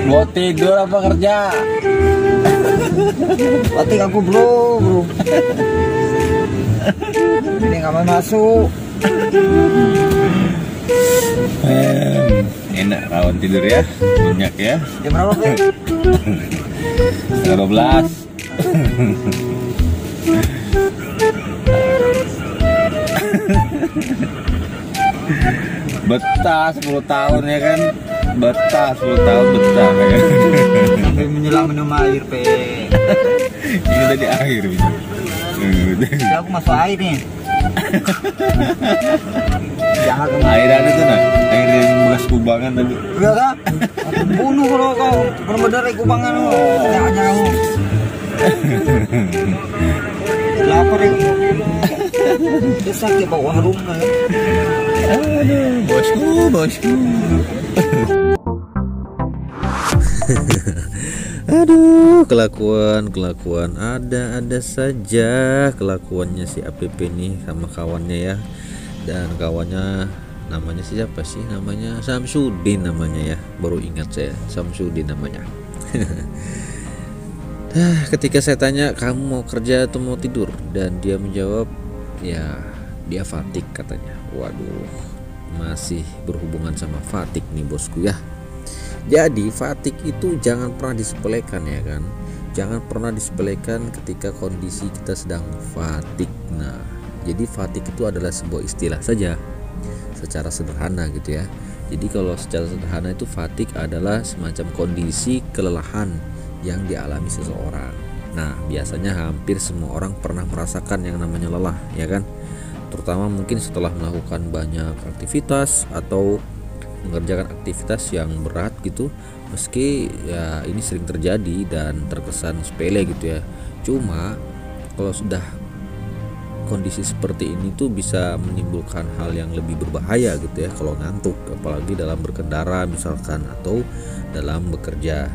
Mau tidur apa kerja? Batik aku bro. Ini nggak mau masuk. Enak kawan tidur ya, minyak ya. Jam berapa Bro? Setengah 12. Betah 10 tahun ya kan. Betah 10 tahun betah ya. Sampai menyelam minum air pe. Ini tadi air minum. Ya, aku masuk air nih. Jangan Air ada tuh nah, air yang bekas kubangan tadi. Enggak kan? Aku bunuh kalau kau benar-benar kubangan lu. Jangan kamu. Lapar ini. Desak ya bawa harum kan. Aduh, bosku. Aduh, kelakuan ada saja kelakuannya si APP nih sama kawannya ya. Dan kawannya namanya siapa sih? Namanya Samsudin namanya ya. Baru ingat saya, Samsudin namanya. Ketika saya tanya kamu mau kerja atau mau tidur, dan dia menjawab ya dia fatik katanya. Waduh, masih berhubungan sama fatik nih bosku ya. Jadi fatik itu jangan pernah disepelekan ya kan. Jangan pernah disepelekan ketika kondisi kita sedang fatik. Nah, jadi fatik itu adalah sebuah istilah saja secara sederhana gitu ya. Jadi kalau secara sederhana itu fatigue adalah semacam kondisi kelelahan yang dialami seseorang. Nah, biasanya hampir semua orang pernah merasakan yang namanya lelah, ya kan? Terutama mungkin setelah melakukan banyak aktivitas atau mengerjakan aktivitas yang berat gitu. Meski ya ini sering terjadi dan terkesan sepele gitu ya. Cuma kalau sudah kondisi seperti ini tuh bisa menimbulkan hal yang lebih berbahaya gitu ya kalau ngantuk, apalagi dalam berkendara misalkan atau dalam bekerja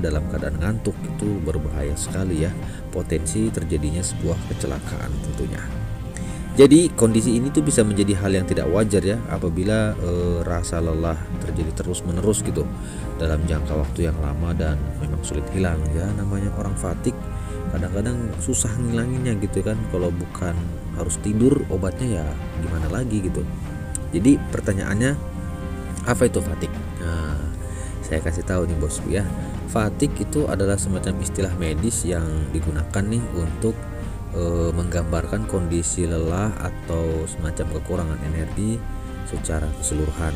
dalam keadaan ngantuk itu berbahaya sekali ya, potensi terjadinya sebuah kecelakaan tentunya. Jadi kondisi ini tuh bisa menjadi hal yang tidak wajar ya apabila rasa lelah terjadi terus menerus gitu dalam jangka waktu yang lama dan memang sulit hilang ya. Namanya orang fatigue kadang-kadang susah ngilanginnya gitu kan, kalau bukan harus tidur obatnya ya gimana lagi gitu. Jadi pertanyaannya, apa itu fatigue? Nah, saya kasih tahu nih bosku ya, fatigue itu adalah semacam istilah medis yang digunakan nih untuk menggambarkan kondisi lelah atau semacam kekurangan energi secara keseluruhan.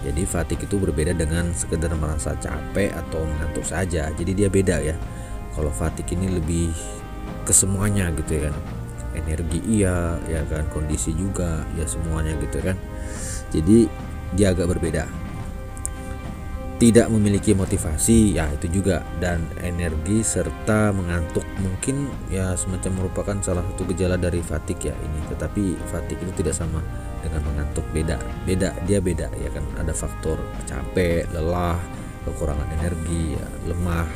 Jadi fatigue itu berbeda dengan sekedar merasa capek atau mengantuk saja. Jadi dia beda ya. Kalau fatigue ini lebih ke semuanya gitu ya kan, energi iya ya kan, kondisi juga ya semuanya gitu kan. Jadi dia agak berbeda. Tidak memiliki motivasi ya itu juga, dan energi serta mengantuk mungkin ya semacam merupakan salah satu gejala dari fatigue ya ini. Tetapi fatigue itu tidak sama dengan mengantuk, beda dia beda ya kan. Ada faktor capek, lelah, kekurangan energi ya, lemah,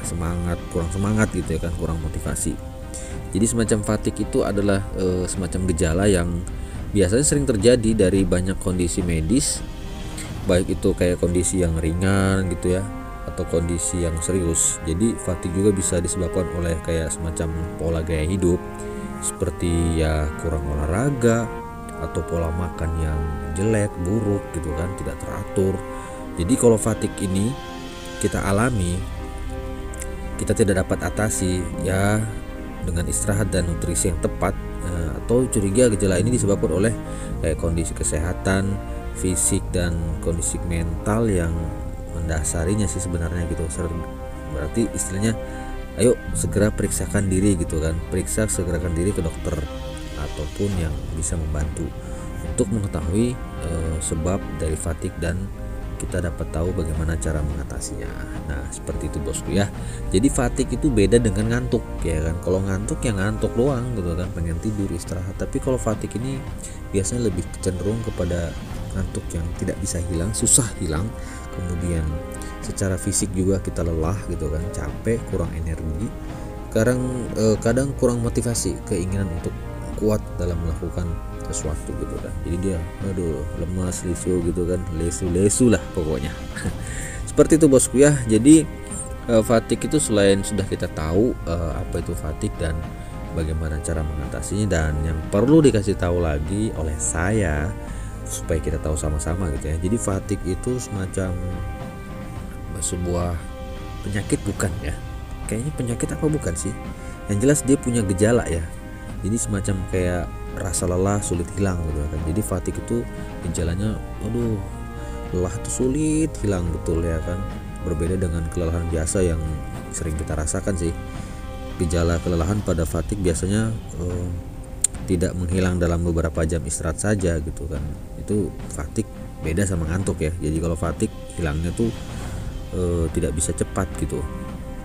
kurang semangat gitu ya kan, kurang motivasi. Jadi semacam fatigue itu adalah semacam gejala yang biasanya sering terjadi dari banyak kondisi medis, baik itu kayak kondisi yang ringan gitu ya atau kondisi yang serius. Jadi fatigue juga bisa disebabkan oleh kayak semacam pola gaya hidup seperti ya kurang olahraga atau pola makan yang jelek, buruk gitu kan, tidak teratur. Jadi kalau fatigue ini kita alami, kita tidak dapat atasi ya dengan istirahat dan nutrisi yang tepat, atau curiga gejala ini disebabkan oleh kayak kondisi kesehatan fisik dan kondisi mental yang mendasarinya sih sebenarnya gitu. Berarti istilahnya ayo segera periksakan diri gitu kan, segerakan diri ke dokter ataupun yang bisa membantu untuk mengetahui sebab dari fatigue dan kita dapat tahu bagaimana cara mengatasinya. Nah seperti itu bosku ya. Jadi fatigue itu beda dengan ngantuk ya kan. Kalau ngantuk ya ngantuk doang gitu kan, pengen tidur istirahat. Tapi kalau fatigue ini biasanya lebih cenderung kepada ngantuk yang tidak bisa hilang, susah hilang. Kemudian secara fisik juga kita lelah gitu kan, capek, kurang energi, kadang kurang motivasi, keinginan untuk kuat dalam melakukan sesuatu gitu kan. Jadi dia lemas, lesu gitu kan, lesu lah pokoknya. Seperti itu bosku ya. Jadi fatigue itu selain sudah kita tahu apa itu fatigue dan bagaimana cara mengatasinya, dan yang perlu dikasih tahu lagi oleh saya supaya kita tahu sama-sama gitu ya. Jadi fatigue itu semacam sebuah penyakit bukan ya? Kayaknya penyakit apa bukan sih? Yang jelas dia punya gejala ya. Jadi semacam kayak rasa lelah sulit hilang gitu kan. Jadi fatigue itu gejalanya lelah itu sulit hilang betul ya kan. Berbeda dengan kelelahan biasa yang sering kita rasakan sih. Gejala kelelahan pada fatigue biasanya tidak menghilang dalam beberapa jam istirahat saja gitu kan. Itu fatigue beda sama ngantuk ya. Jadi kalau fatigue hilangnya tuh tidak bisa cepat gitu.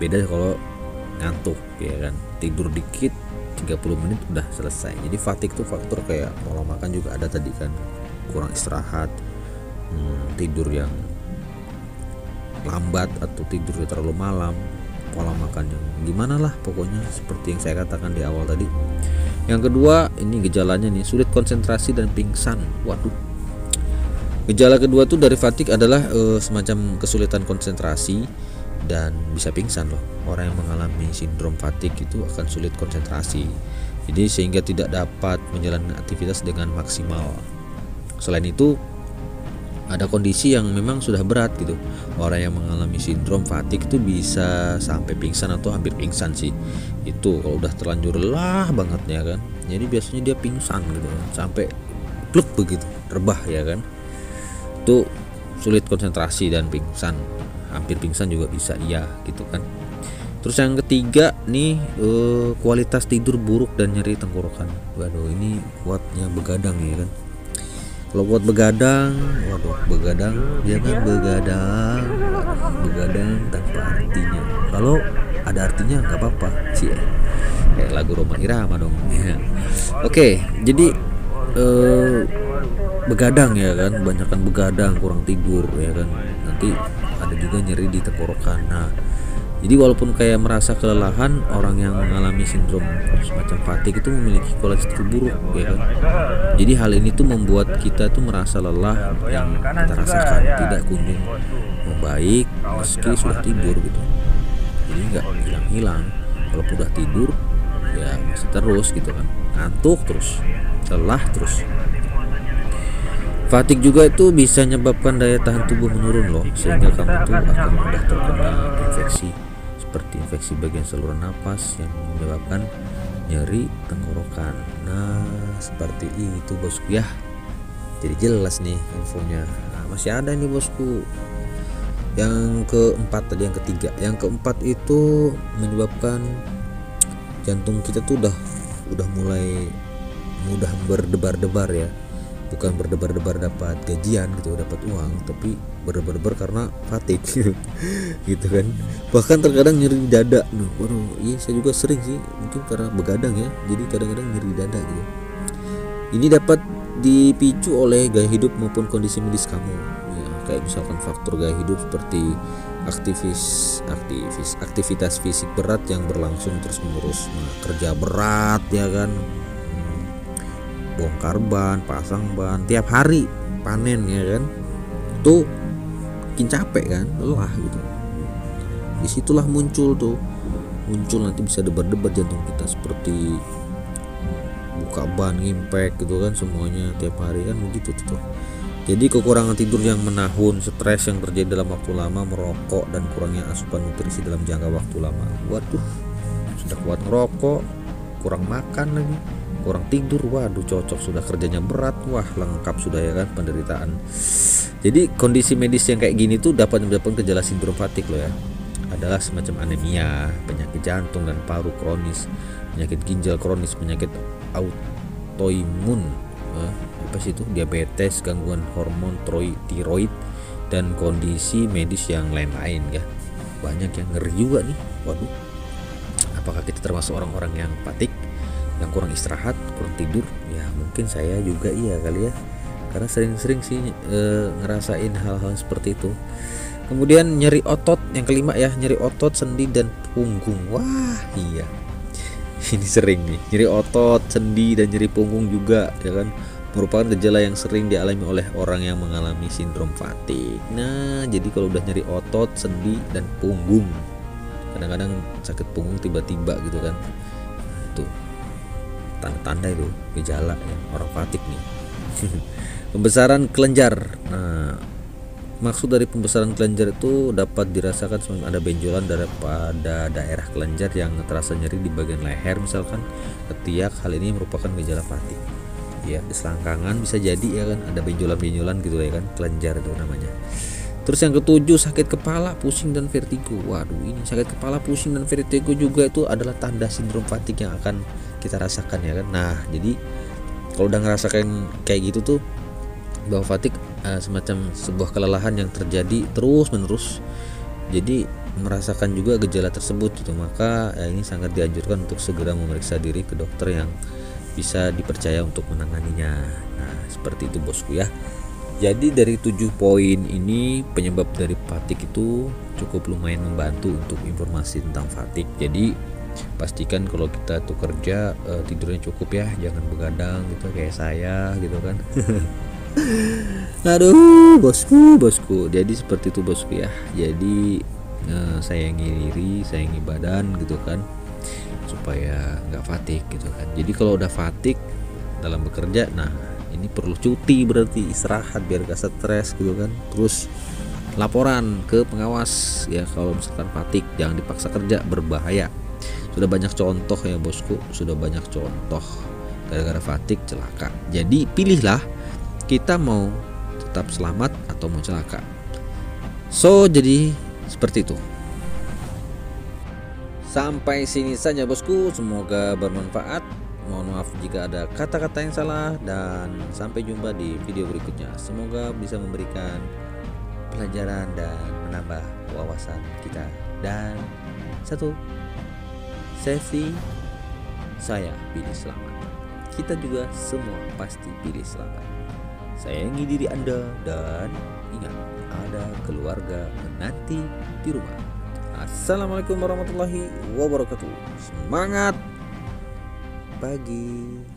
Beda kalau ngantuk ya kan, tidur dikit 30 menit udah selesai. Jadi fatigue tuh faktor kayak pola makan juga ada tadi kan, kurang istirahat, tidur yang lambat atau tidurnya terlalu malam, pola makan yang gimana lah pokoknya seperti yang saya katakan di awal tadi. Yang kedua ini gejalanya nih, sulit konsentrasi dan pingsan. Waduh, gejala kedua tuh dari fatigue adalah semacam kesulitan konsentrasi dan bisa pingsan loh. Orang yang mengalami sindrom fatigue itu akan sulit konsentrasi, jadi sehingga tidak dapat menjalankan aktivitas dengan maksimal. Selain itu ada kondisi yang memang sudah berat gitu. Orang yang mengalami sindrom fatigue itu bisa sampai pingsan atau hampir pingsan sih. Itu kalau udah terlanjur lelah banget ya kan. Jadi biasanya dia pingsan gitu kan, sampai pluk begitu, rebah ya kan. Itu sulit konsentrasi dan pingsan, hampir pingsan juga bisa iya gitu kan. Terus yang ketiga nih, kualitas tidur buruk dan nyeri tenggorokan. Waduh, ini kuatnya begadang ya kan. Kalau buat begadang, waduh, begadang jangan begadang, begadang tanpa artinya. Kalau ada artinya nggak apa-apa sih, kayak lagu Roma Irama dong. Ya. Oke, jadi begadang ya kan, kebanyakan begadang, kurang tidur ya kan. Nanti ada juga nyeri di tenggorokan. Nah, jadi walaupun kayak merasa kelelahan, orang yang mengalami sindrom semacam fatigue itu memiliki kualitas tidur buruk ya kan. Jadi hal ini tuh membuat kita tuh merasa lelah yang kita rasakan tidak kunjung membaik meski sudah tidur gitu. Jadi nggak hilang-hilang, walaupun udah tidur ya masih terus gitu kan, ngantuk terus, lelah terus. Fatigue juga itu bisa menyebabkan daya tahan tubuh menurun loh, sehingga kamu tuh akan mudah terkena infeksi seperti infeksi bagian saluran napas yang menyebabkan nyeri tenggorokan. Nah, seperti itu bosku ya. Jadi jelas nih infonya. Nah, masih ada nih bosku. Yang keempat tadi, yang ketiga. Yang keempat itu menyebabkan jantung kita tuh udah mulai mudah berdebar-debar ya. Bukan berdebar-debar dapat gajian gitu, dapat uang, tapi berdebar-debar karena fatigue gitu kan. Bahkan terkadang nyeri di dada. Waduh, iya saya juga sering sih, mungkin karena begadang ya, jadi kadang-kadang nyeri di dada gitu. Ini dapat dipicu oleh gaya hidup maupun kondisi medis kamu ya, kayak misalkan faktor gaya hidup seperti aktivitas fisik berat yang berlangsung terus-menerus. Nah, kerja berat ya kan, bongkar ban, pasang ban tiap hari, panen ya kan, tuh bikin capek kan, lelah gitu. Disitulah muncul nanti bisa debar-debar jantung kita, seperti buka ban, impact gitu kan, semuanya tiap hari kan begitu tuh. Jadi kekurangan tidur yang menahun, stres yang terjadi dalam waktu lama, merokok, dan kurangnya asupan nutrisi dalam jangka waktu lama. Waduh, sudah kuat ngerokok, kurang makan lagi, kurang tidur, waduh cocok, sudah kerjanya berat, wah lengkap sudah ya kan penderitaan. Jadi kondisi medis yang kayak gini tuh dapat menyebabkan gejala sindrom fatigue loh ya. Adalah semacam anemia, penyakit jantung dan paru kronis, penyakit ginjal kronis, penyakit autoimun, apa sih itu, diabetes, gangguan hormon tiroid, dan kondisi medis yang lain-lain ya. Banyak yang ngeri juga nih. Waduh, apakah kita termasuk orang-orang yang fatigue, yang kurang istirahat, kurang tidur? Ya mungkin saya juga iya kali ya, karena sering-sering sih ngerasain hal-hal seperti itu. Kemudian nyeri otot yang kelima ya, nyeri otot, sendi, dan punggung. Wah iya, ini sering nih, nyeri otot, sendi, dan nyeri punggung juga ya kan, merupakan gejala yang sering dialami oleh orang yang mengalami sindrom fatigue. Nah, jadi kalau udah nyeri otot, sendi, dan punggung, kadang-kadang sakit punggung tiba-tiba gitu kan, tuh tanda-tanda itu gejala ya orang fatigue nih. Pembesaran kelenjar. Nah, maksud dari pembesaran kelenjar itu dapat dirasakan sebelum ada benjolan daripada daerah kelenjar yang terasa nyeri di bagian leher, misalkan ketiak. Hal ini merupakan gejala fatigue ya. Di selangkangan bisa jadi ya kan, ada benjolan-benjolan gitu ya kan, kelenjar itu namanya. Terus yang ketujuh, sakit kepala, pusing, dan vertigo. Waduh, ini sakit kepala, pusing, dan vertigo juga itu adalah tanda sindrom fatigue yang akan kita rasakan ya kan. Nah, jadi kalau udah ngerasakan kayak gitu tuh, bahwa fatigue semacam sebuah kelelahan yang terjadi terus menerus, jadi merasakan juga gejala tersebut gitu, maka ya ini sangat dianjurkan untuk segera memeriksa diri ke dokter yang bisa dipercaya untuk menanganinya. Nah, seperti itu bosku ya. Jadi dari 7 poin ini, penyebab dari fatigue itu cukup lumayan membantu untuk informasi tentang fatigue. Jadi pastikan kalau kita tuh kerja tidurnya cukup ya, jangan begadang gitu kayak saya gitu kan. Aduh bosku, jadi seperti itu bosku ya. Jadi sayangi diri, sayangi badan gitu kan, supaya nggak fatigue gitu kan. Jadi kalau udah fatigue dalam bekerja, nah ini perlu cuti, berarti istirahat biar gak stres gitu kan. Terus laporan ke pengawas ya kalau misalkan fatigue, jangan dipaksa kerja, berbahaya. Sudah banyak contoh ya bosku, sudah banyak contoh gara-gara fatigue celaka. Jadi pilihlah, kita mau tetap selamat atau mau celaka. So jadi seperti itu. Sampai sini saja bosku, semoga bermanfaat. Mohon maaf jika ada kata-kata yang salah, dan sampai jumpa di video berikutnya. Semoga bisa memberikan pelajaran dan menambah wawasan kita. Dan satu, safety, saya pilih selamat. Kita juga semua pasti pilih selamat. Sayangi diri Anda dan ingat, ada keluarga menanti di rumah. Assalamualaikum warahmatullahi wabarakatuh. Semangat pagi.